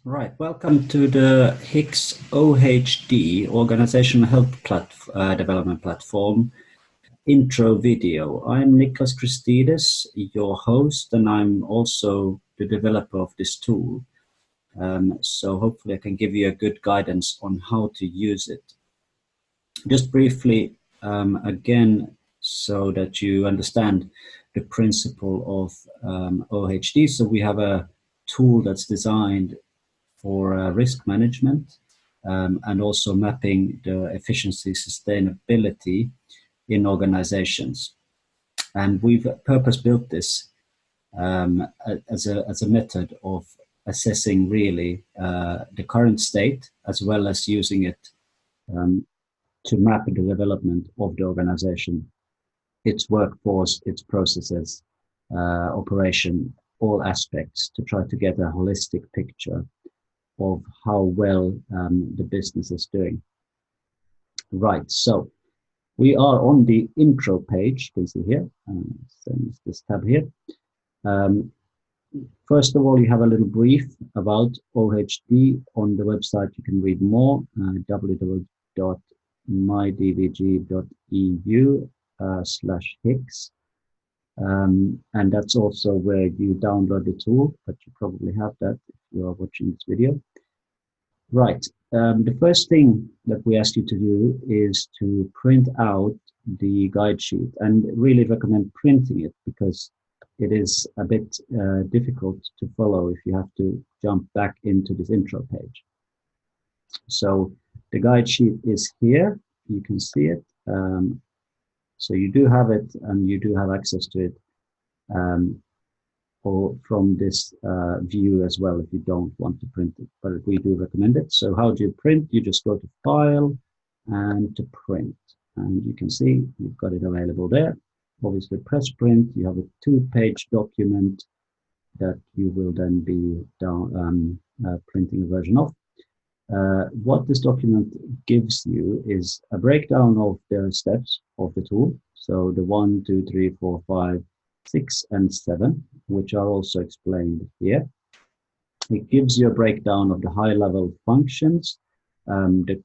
Right, welcome to the HICCS OHD Organizational Health Development Platform intro video. I'm Niklas Christides, your host, and I'm also the developer of this tool. So hopefully I can give you a good guidance on how to use it. Just briefly, again, so that you understand the principle of OHD. So we have a tool that's designed for risk management and also mapping the efficiency sustainability in organizations. And we've purpose-built this as a method of assessing really the current state, as well as using it to map the development of the organization, its workforce, its processes, operation, all aspects, to try to get a holistic picture of how well the business is doing. Right, so we are on the intro page, you can see here, this tab here. First of all, you have a little brief about OHD on the website. You can read more, www.mydvg.eu/HICCS. And that's also where you download the tool, but you probably have that if you are watching this video. Right, the first thing that we ask you to do is to print out the guide sheet, and really recommend printing it because it is a bit difficult to follow if you have to jump back into this intro page. So the guide sheet is here, you can see it. So you do have it and you do have access to it or from this view as well if you don't want to print it, but we do recommend it. So how do you print? You just go to File and to Print, and you can see you've got it available there. Obviously press print, you have a 2-page document that you will then be printing a version of. What this document gives you is a breakdown of the steps of the tool. So the 1, 2, 3, 4, 5, 6, and 7, which are also explained here. It gives you a breakdown of the high-level functions, the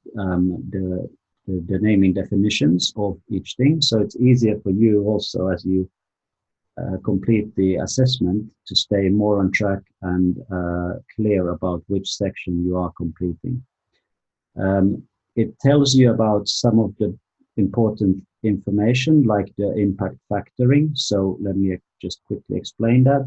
naming definitions of each thing. So it's easier for you also as you complete the assessment to stay more on track and clear about which section you are completing. It tells you about some of the important information like the impact factoring. So let me just quickly explain that.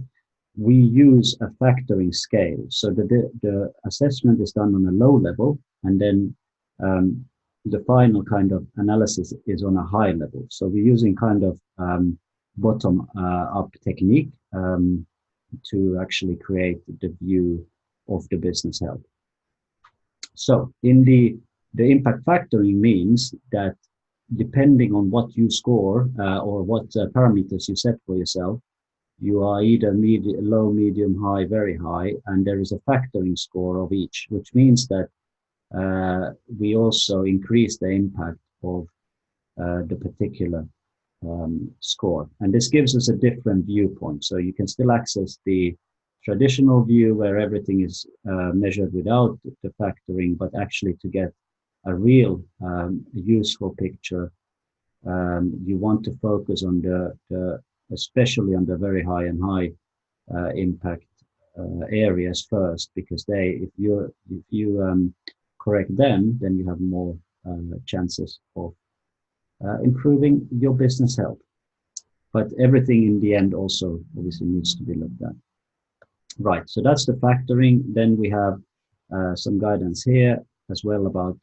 We use a factoring scale. So the assessment is done on a low level, and then the final kind of analysis is on a high level. So we're using kind of bottom up technique to actually create the view of the business health. So in the impact factoring means that depending on what you score or what parameters you set for yourself, you are either low, medium, high, very high, and there is a factoring score of each, which means that we also increase the impact of the particular score. And this gives us a different viewpoint. So you can still access the traditional view where everything is measured without the factoring, but actually to get a real useful picture, you want to focus on especially on the very high and high impact areas first, because if you correct them, then you have more chances of improving your business health. But everything in the end also obviously needs to be looked at. Right, so that's the factoring. Then we have some guidance here as well about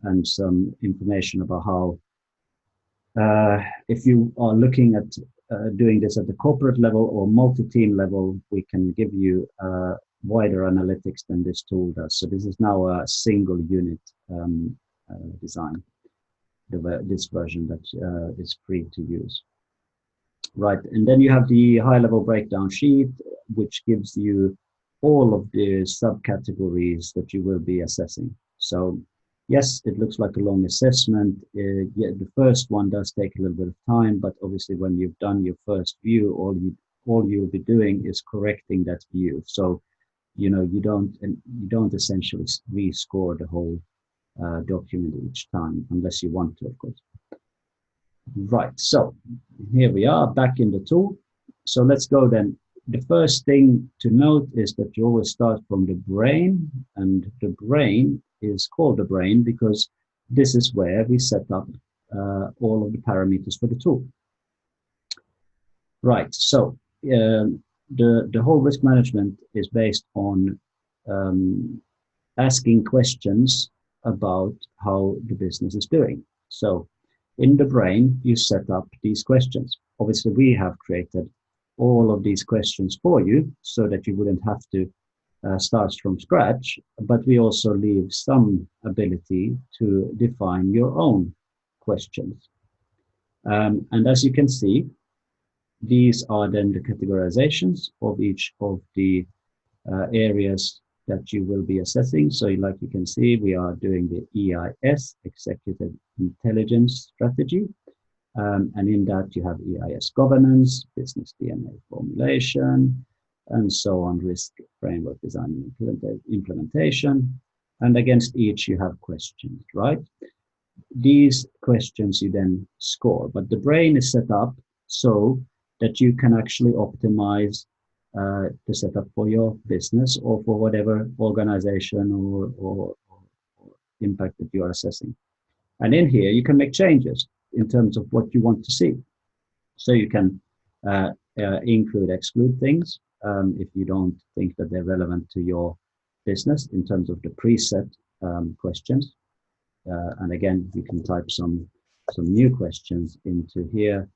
and some information about how if you are looking at doing this at the corporate level or multi-team level, we can give you wider analytics than this tool does. So this is now a single unit design, this version that is free to use. Right, and then you have the high-level breakdown sheet, which gives you all of the subcategories that you will be assessing. So yes, it looks like a long assessment. Yeah, the first one does take a little bit of time, but obviously when you've done your first view, all you'll be doing is correcting that view. So you don't essentially rescore the whole document each time unless you want to, of course. Right, so here we are back in the tool. So let's go then. The first thing to note is that you always start from the brain, and the brain is called the brain because this is where we set up all of the parameters for the tool. Right, so the whole risk management is based on asking questions about how the business is doing. So in the brain, you set up these questions. Obviously, we have created all of these questions for you so that you wouldn't have to start from scratch, but we also leave some ability to define your own questions. And as you can see, these are then the categorizations of each of the areas that you will be assessing. So like you can see, we are doing the EIS, Executive Intelligence Strategy. And in that you have EIS governance, business DNA formulation, and so on, risk framework design and implementation. And against each you have questions, right? These questions you then score, but the brain is set up so that you can actually optimize the setup for your business or for whatever organization or impact that you are assessing. And in here, you can make changes in terms of what you want to see. So you can include, exclude things if you don't think that they're relevant to your business in terms of the preset questions. And again, you can type some new questions into here,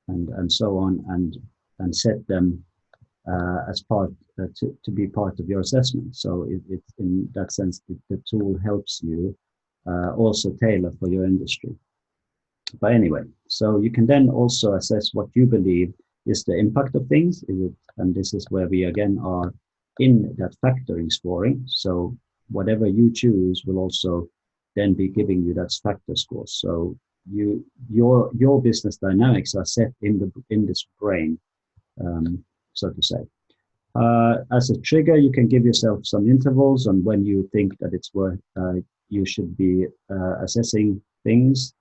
and so on, and set them as part to be part of your assessment. So it in that sense, the tool helps you also tailor for your industry. But anyway, so you can then also assess what you believe is the impact of things. And this is where we again are in that factoring scoring. So whatever you choose will also then be giving you that factor score. So your business dynamics are set in this brain, so to say. As a trigger, you can give yourself some intervals on when you think that it's worth you should be assessing things.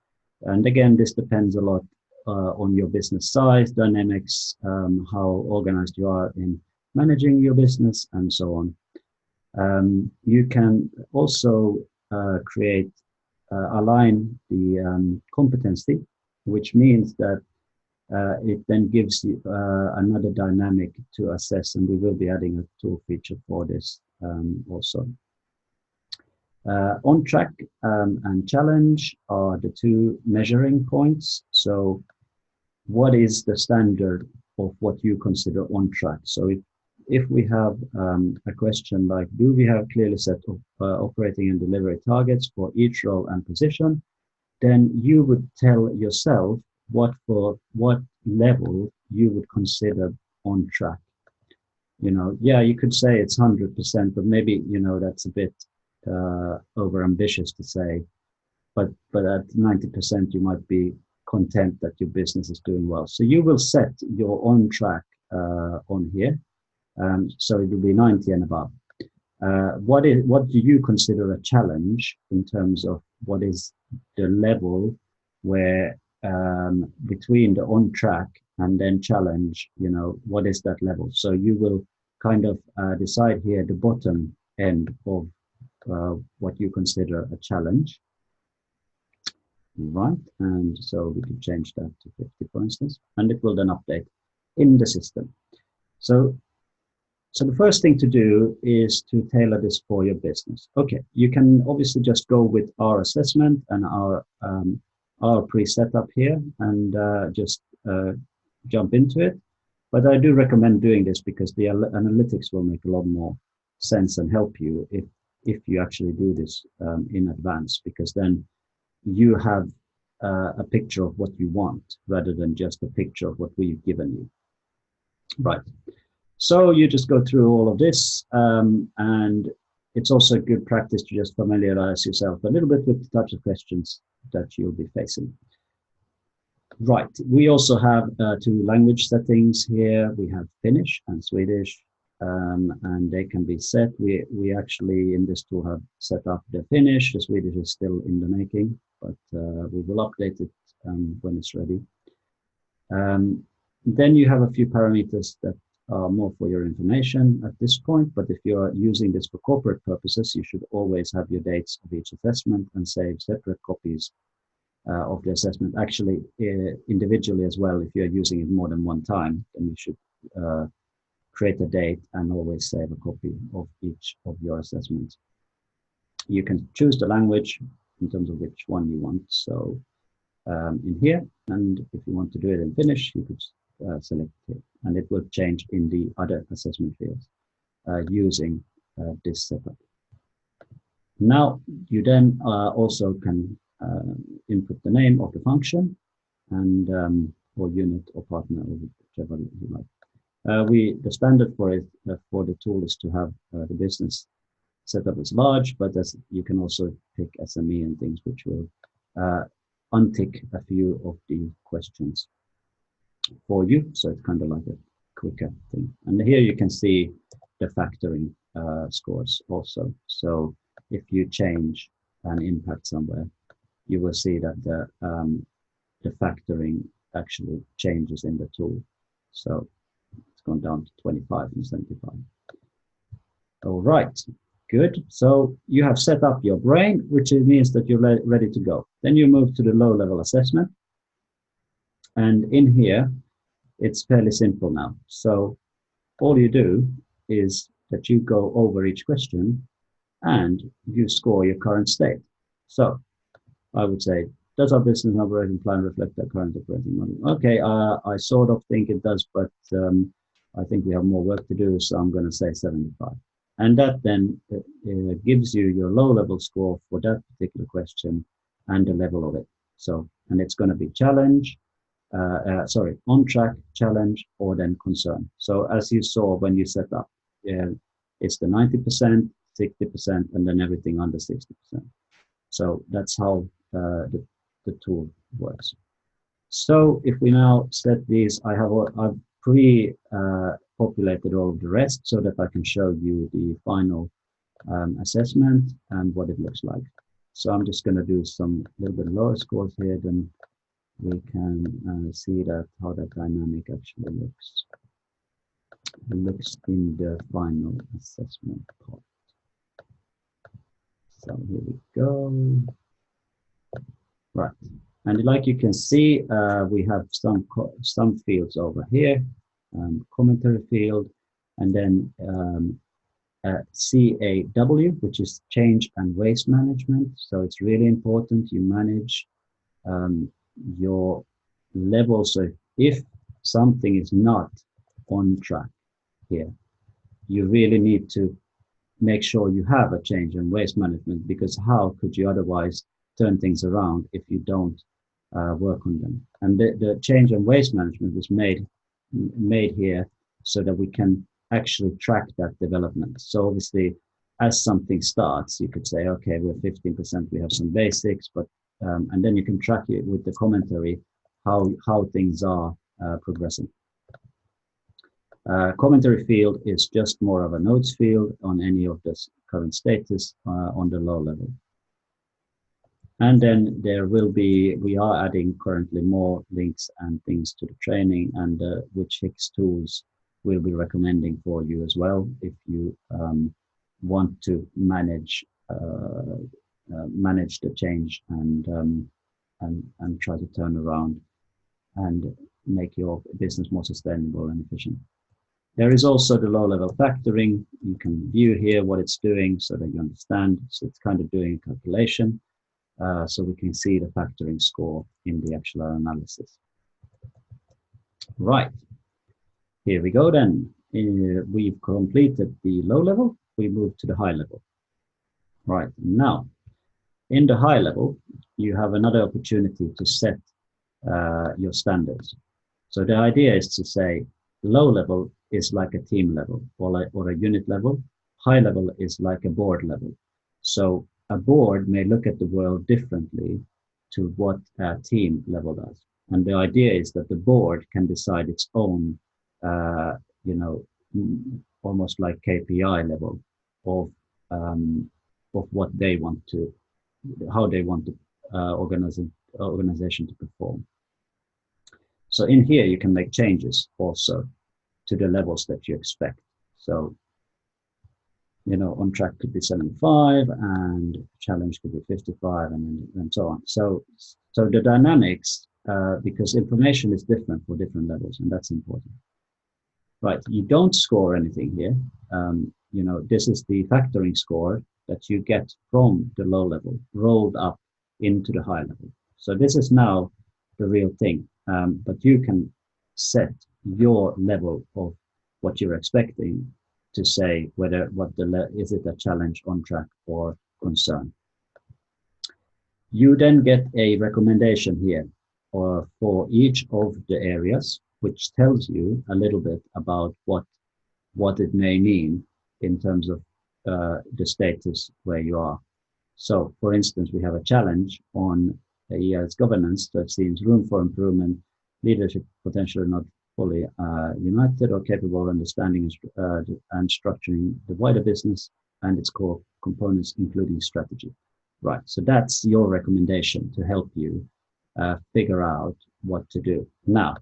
And again, this depends a lot on your business size, dynamics, how organized you are in managing your business, and so on. You can also align the competency, which means that it then gives you another dynamic to assess, and we will be adding a tool feature for this also. On track and challenge are the two measuring points. So what is the standard of what you consider on track? So if we have a question like, do we have clearly set of operating and delivery targets for each role and position, then you would tell yourself what level you would consider on track. Yeah, you could say it's 100%, but maybe, that's a bit over ambitious to say, but at 90% you might be content that your business is doing well. So you will set your on track on here. So it will be 90 and above. What do you consider a challenge in terms of what is the level where between the on track and then challenge, what is that level? So you will kind of decide here the bottom end of what you consider a challenge, right? And so we can change that to 50, for instance, and it will then update in the system. So the first thing to do is to tailor this for your business. Okay, you can obviously just go with our assessment and our preset up here and just jump into it. But I do recommend doing this because the analytics will make a lot more sense and help you if you actually do this in advance, because then you have a picture of what you want rather than just a picture of what we've given you. Right. So you just go through all of this, and it's also good practice to just familiarize yourself a little bit with the types of questions that you'll be facing. Right. We also have two language settings here. We have Finnish and Swedish, and they can be set. We actually in this tool have set up the Finnish. The Swedish is still in the making, but we will update it when it's ready. Then you have a few parameters that are more for your information at this point, but if you are using this for corporate purposes, you should always have your dates of each assessment and save separate copies of the assessment. Actually, individually as well, if you're using it more than one time, then you should create a date and always save a copy of each of your assessments. You can choose the language in terms of which one you want. So in here, and if you want to do it in Finnish, you could select it, and it will change in the other assessment fields using this setup. Now you then also can input the name of the function and or unit or partner, or whichever you like. The standard for it for the tool is to have the business setup as large, but as you can also pick SME and things, which will untick a few of the questions for you. So it's kind of like a quicker thing. And here you can see the factoring scores also. So if you change an impact somewhere, you will see that the factoring actually changes in the tool. So it's gone down to 25 from 75. All right, good. So you have set up your brain, which means that you're ready to go. Then you move to the low-level assessment. And in here, it's fairly simple now. So all you do is that you go over each question and you score your current state. So I would say, does our business operating plan reflect our current operating model? Okay, I sort of think it does, but I think we have more work to do, so I'm going to say 75. And that then gives you your low-level score for that particular question and the level of it. So, and it's going to be challenge, on track, challenge, or then concern. So as you saw when you set up, it's the 90%, 60%, and then everything under 60%. So that's how the tool works. So if we now set these, I've pre-populated all of the rest so that I can show you the final assessment and what it looks like. So I'm just going to do some little bit lower scores here, then we can see that how that dynamic actually looks. It looks in the final assessment part. So here we go. Right, and like you can see, we have some fields over here, commentary field, and then CAW, which is change and waste management. So it's really important you manage your level. So if something is not on track here, you really need to make sure you have a change in waste management, because how could you otherwise turn things around if you don't work on them? And the change in waste management is made here so that we can actually track that development. So obviously, as something starts, you could say, okay, we're 15%, we have some basics, but and then you can track it with the commentary how things are progressing. Commentary field is just more of a notes field on any of this current status on the low level. And then there will be, we are adding currently more links and things to the training, and which HICCS tools we'll be recommending for you as well if you want to manage the change and try to turn around and make your business more sustainable and efficient. There is also the low-level factoring. You can view here what it's doing so that you understand. So it's kind of doing a calculation. So we can see the factoring score in the actual analysis. Right, here we go then. We've completed the low level, we move to the high level. Right, now, in the high level, you have another opportunity to set your standards. So the idea is to say, low level is like a team level or a unit level. High level is like a board level. So a board may look at the world differently to what a team level does. And the idea is that the board can decide its own, you know, almost like KPI level of what they want to, how they want the organization to perform. So in here, you can make changes also to the levels that you expect. So, you know, on track could be 75 and challenge could be 55 and so on. So the dynamics, because information is different for different levels, and that's important. Right, you don't score anything here. You know, this is the factoring score that you get from the low level rolled up into the high level. So this is now the real thing, but you can set your level of what you're expecting to say whether is it a challenge, on track, or concern. You then get a recommendation here for each of the areas, which tells you a little bit about what it may mean in terms of the status where you are. So, for instance, we have a challenge on its governance that seems room for improvement, leadership potentially not fully united or capable of understanding and structuring the wider business and its core components, including strategy. Right, so that's your recommendation to help you figure out what to do. Now,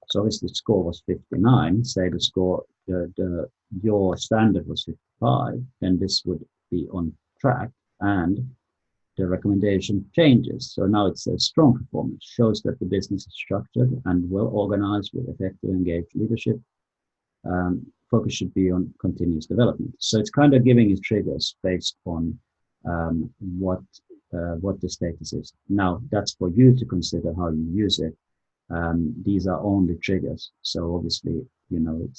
so if the score was 59, say the score, your standard was 55, then this would be on track and the recommendation changes. So now it says strong performance, shows that the business is structured and well organized with effective engaged leadership. Focus should be on continuous development. So it's kind of giving you triggers based on what the status is. Now that's for you to consider how you use it. These are only triggers. So obviously, you know,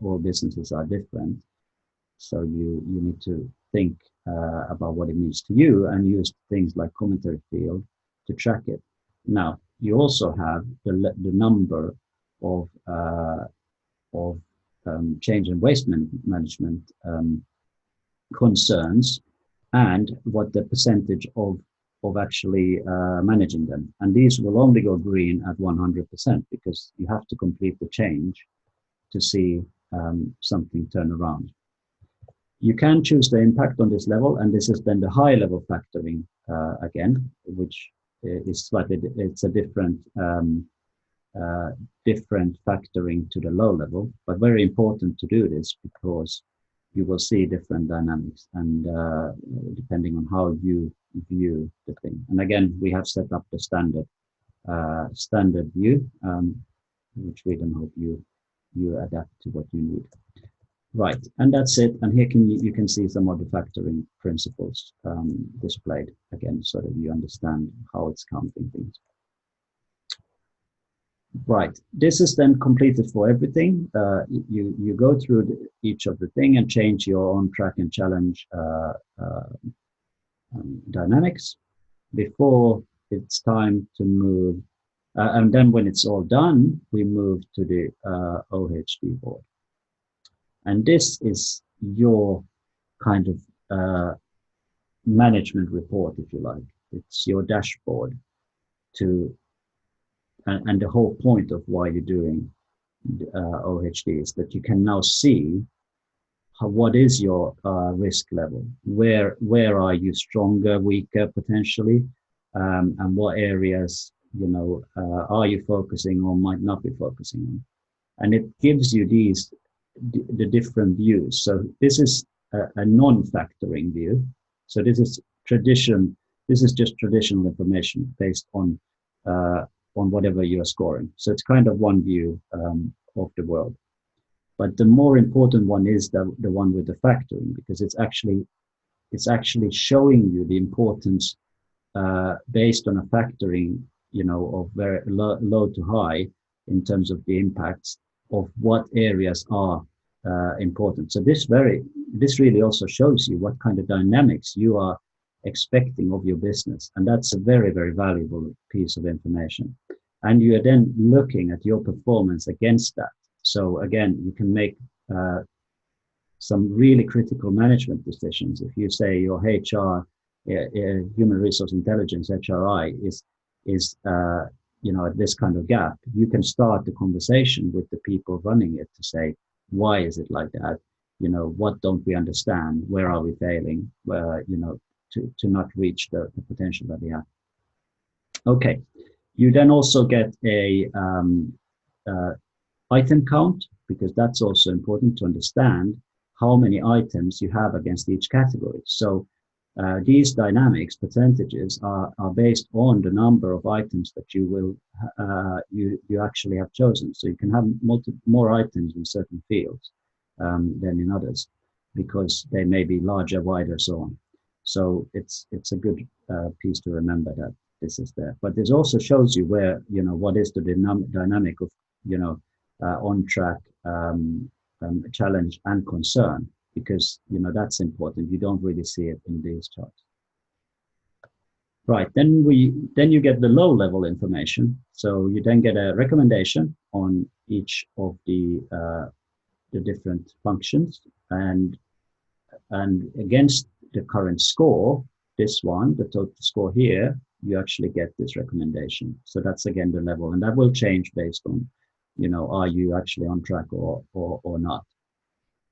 all businesses are different. So you need to think about what it means to you and use things like commentary field to track it. Now, you also have the number of change and waste management concerns and what the percentage of actually managing them. And these will only go green at 100% because you have to complete the change to see something turn around. You can choose the impact on this level, and this is then the high level factoring again, which is slightly, it's a different factoring to the low level, but very important to do this because you will see different dynamics and depending on how you view the thing. And again, we have set up the standard view, which we then hope you adapt to what you need. Right, and that's it. And here you can see some of the factoring principles displayed again, so that you understand how it's counting things. Right, this is then completed for everything. You go through each of the thing and change your on track and challenge dynamics before it's time to move. And then when it's all done, we move to the OHD board. And this is your kind of management report, if you like. It's your dashboard and the whole point of why you're doing OHD is that you can now see what is your risk level, where are you stronger, weaker potentially, and what areas, you know, are you focusing on, might not be focusing on. And it gives you the different views. So this is a non-factoring view. So this is just traditional information based on whatever you're scoring. So it's kind of one view of the world. But the more important one is the one with the factoring, because it's actually showing you the importance based on a factoring, you know, of very low to high in terms of the impacts of what areas are important. So this really also shows you what kind of dynamics you are expecting of your business. And that's a very, very valuable piece of information. And you are then looking at your performance against that. So again, you can make some really critical management decisions. If you say your HR, human resource intelligence, HRI, is at this kind of gap, you can start the conversation with the people running it to say, why is it like that? What don't we understand? Where are we failing? Where, to not reach the potential that we have. Okay. You then also get a item count, because that's also important to understand how many items you have against each category. So these dynamics percentages are based on the number of items that you will you actually have chosen. So you can have more items in certain fields than in others, because they may be larger, wider, so on. So it's a good piece to remember that this is there. But this also shows you where, what is the dynamic of, on track, challenge and concern, because, that's important. You don't really see it in these charts. Right, then you get the low level information. So you then get a recommendation on each of the different functions, and against the current score, this one, the total score here, you actually get this recommendation. So that's again the level, and that will change based on, are you actually on track or not.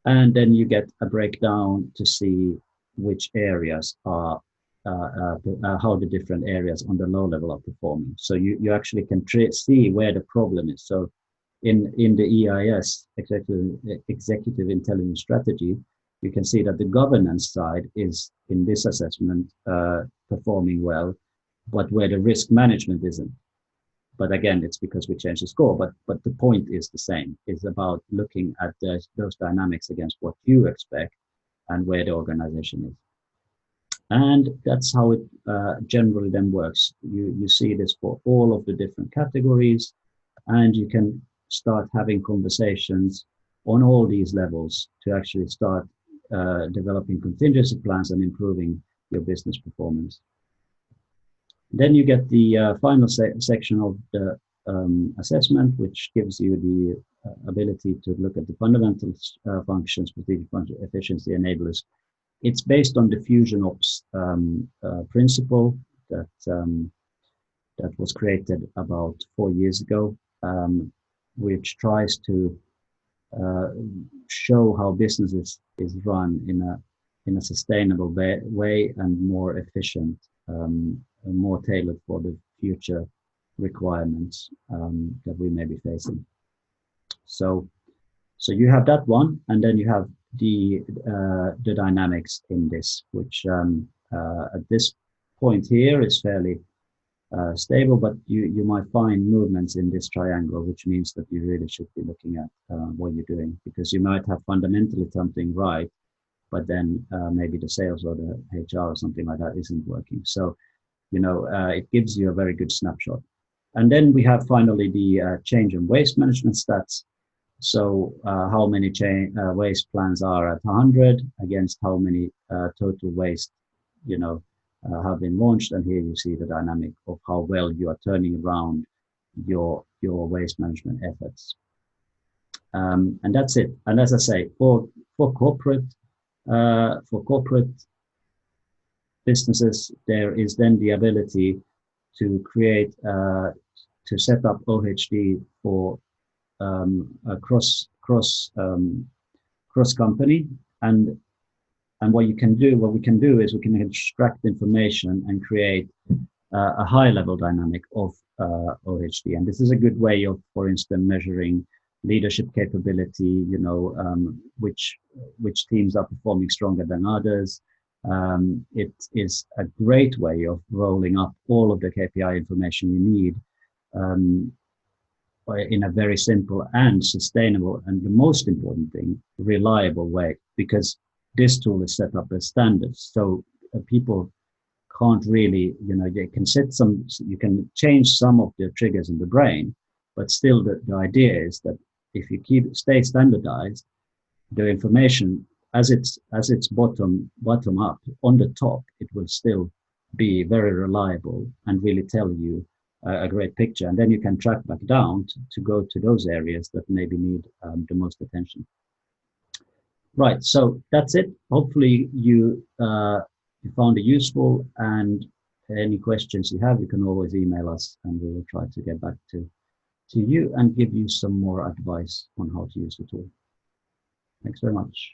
And then you get a breakdown to see which areas are, how the different areas on the low level are performing. So you actually can see where the problem is. So in the EIS, Executive Intelligence Strategy, you can see that the governance side is, in this assessment, performing well, but where the risk management isn't. But again, it's because we changed the score. But the point is the same. It's about looking at those dynamics against what you expect and where the organization is. And that's how it generally then works. You see this for all of the different categories, and you can start having conversations on all these levels to actually start developing contingency plans and improving your business performance. Then you get the final section of the assessment, which gives you the ability to look at the fundamental functions, strategic function, efficiency enablers. It's based on the Fusion Ops principle that was created about 4 years ago, which tries to show how business is run in a sustainable way and more efficient, and more tailored for the future requirements that we may be facing. So you have that one, and then you have the dynamics in this, which at this point here is fairly stable, but you might find movements in this triangle, which means that you really should be looking at what you're doing, because you might have fundamentally something right, but then maybe the sales or the HR or something like that isn't working. So, it gives you a very good snapshot. And then we have finally the change and waste management stats. So how many waste plans are at 100 against how many total waste, have been launched. And here you see the dynamic of how well you are turning around your waste management efforts. And that's it. And as I say, for corporate businesses, there is then the ability to create, to set up OHD for a cross company, and what we can do is we can extract information and create a high level dynamic of OHD. And this is a good way of, for instance, measuring leadership capability, which teams are performing stronger than others. It is a great way of rolling up all of the KPI information you need in a very simple and sustainable, and the most important thing, reliable way, because this tool is set up as standards. So people can't really, they can you can change some of the triggers in the brain, but still the idea is that if you stay standardized, the information as it's bottom up on the top, it will still be very reliable and really tell you a great picture. And then you can track back down to go to those areas that maybe need the most attention. Right, so that's it. Hopefully you found it useful, and any questions you have, you can always email us and we will try to get back to you and give you some more advice on how to use the tool. Thanks very much.